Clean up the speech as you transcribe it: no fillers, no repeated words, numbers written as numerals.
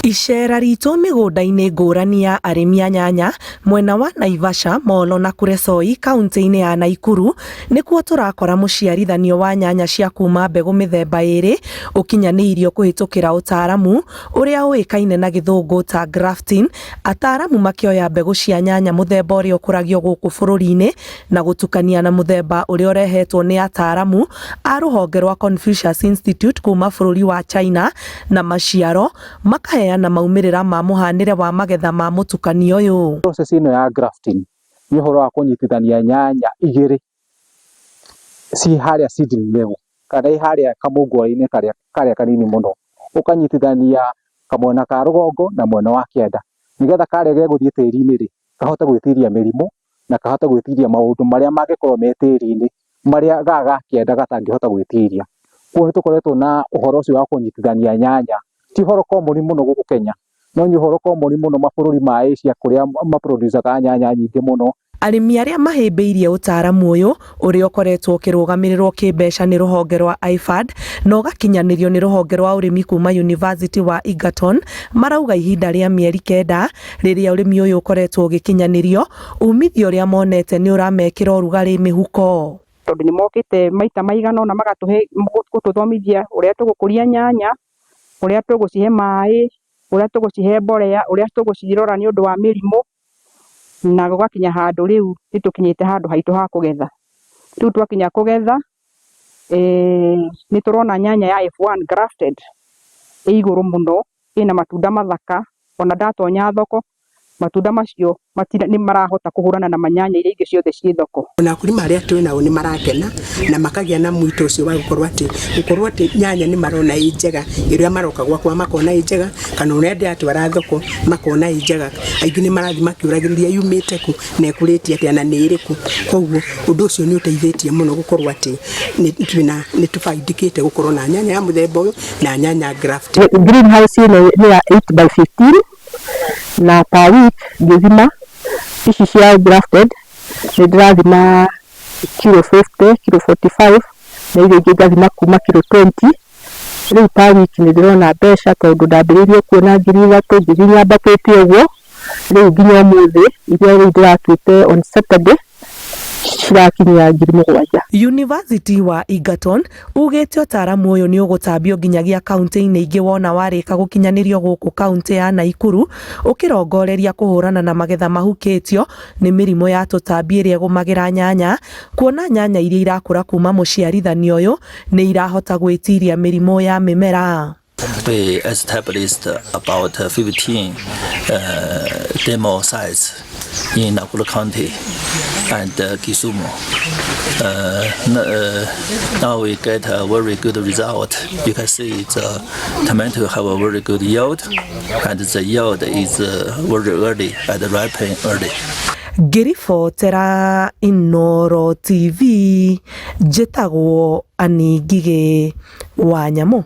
Icera ritũ mĩgũnda-inĩ ngũrani ya arĩmi a nyanya mwena wa Naivasha, Molo na Kuresoi kaunti-inĩ ya Naikuru nĩkuo tũrakora mũciarithanio wa nyanya cia kuma mbegũ mĩthemba ĩrĩ ũkinyanĩirio kũhĩtũkĩra ũtaaramu ũrĩa ũĩkaine na gĩthũngũ ta grafting, ataaramu makĩoya mbegũ cia nyanya mũthemba ũrĩa ũkũragio gũkũ bũrũri-inĩ na gũtukania na mũthemba ũrĩa ũrehetwo nĩ ataaramu a rũhonge rwa Confucius Institute kuma bũrũri wa China, na maciaro makaheana maumĩrĩra ma mũhanĩre wa magetha ma mũtukanio ũyũ. Process ĩno ya grafting nĩ ũhoro wa kũnyitithania nyanya igĩrĩ ci harĩa seedling level kana harĩa kamũngũra-inĩ karĩa kanini mũno, ũkanyitithania kamwena ka rũgongo na mwena wa kĩanda, nĩgetha karĩa gegũthiĩ tĩri-inĩ rĩ kahota gwĩtiria mĩrimũ na kahota gwĩtiria maũndũ marĩa mangĩkorwo me tĩri-inĩ marĩa ga kĩanda gatangĩhota gwĩtiria. Koguo nĩtũkoretwo na ũhoro ũcio wa kũnyitithania nyanya, ti ũhoro common mũno gũkũ Kenya, no nĩ ũhoro common mũno mabũrũri ma Asia kũrĩa maproducaga nyanya nyingĩ mũno. Arĩmi arĩa mahĩmbĩirie ũtaaramu ũyũ ũrĩa ũkoretwo ũkĩrũgamĩrĩrwo kĩmbeca nĩ rũhonge rwa IFAD na ũgakinyanĩrio nĩ rũhonge rwa ũrĩmi kuma University wa Egerton, marauga ihinda rĩa mĩeri 9 rĩrĩa ũrĩmi ũyũ ũkoretwo ũgĩkinyanĩrio, umithio ũrĩa monete nĩ ũramekĩra ũrugarĩ mĩhuko. Tondũ nĩ mokĩte maita maigana ũna magatũhe gũtũthomithia ũrĩa tũgũkũria nyanya, ũrĩa tũgũcihe maĩ, ũrĩa tũgũcihe mborea, ũrĩa tũgũcirora nĩ ũndũ wa mĩrimũ, na gũgakinya handũ rĩu nĩtũkinyĩte handũ haitũ ha kũgetha. Rĩu twakinya kũgetha nĩ tũrona nyanya ya F1 grafted ĩ igũrũ mũno, ĩna matunda mathaka, ona ndatonya thoko matunda macio nĩ marahota kũhũrana na manyanya iria ingĩ ciothe ciĩ thoko. Ona akulima arĩa twĩ nao nĩ marakena na makagĩa na mwito ũcio wa gũkorwo atĩ nyanya nĩ marona ĩ njega, ĩrĩa maroka gwakwa makona ĩ njega, kana ũrĩa ndĩratwara thoko makona ĩ njega. Aingĩ nĩ marathiĩ makĩũragĩrĩria yumĩte ku na ĩkũrĩtie atĩa na nĩ ĩrĩkũ. Koguo ũndũ ũcio nĩ ũteithĩtie mũno gũkorwo atĩ nĩ tũbaindĩkĩte gũkorwo na nyanya ya mũthemba ũyũ na nyanya grafted. Greenhouse nĩ ya 8x15 na per week ngĩthima ici cia grafted nĩ ndĩrathima kilo 50, kilo 45 na iria ingĩ ngathima kuma kilo 20. Rĩu per week nĩ ndĩrona mbeca tondũ ndambĩrĩirie kuona 3,000 ngĩthiĩ nyambatĩte ũguo, rĩu nginya ũmũthĩ iria rĩu ndĩratuĩte on Saturday cirakinyia 7,000. University wa Egerton ugĩte ũtaaramu ũyũ nĩ ũgũtambio nginyagia kaunti-inĩ ingĩ wona warĩka gũkinyanĩrio gũkũ kaunti ya Naikuru, ũkĩrongoreria kũhũrana na magetha mahukĩtio nĩ mĩrimũ ya tũtambi ĩrĩa ĩgũmagĩra nyanya, kuona nyanya iria irakũra kuma mũciarithanio ũyũ nĩ irahota gwĩtiria mĩrimũ ya mĩmera. We established about 15 demo sites in Nakuru County and Kisumu. Now we get a very good result. You can see the tomato have a very good yield, and the yield is very early and ripening early. Ngĩribotera Inooro TV, njĩtagwo Anĩ Ngigĩ wa Nyamũ.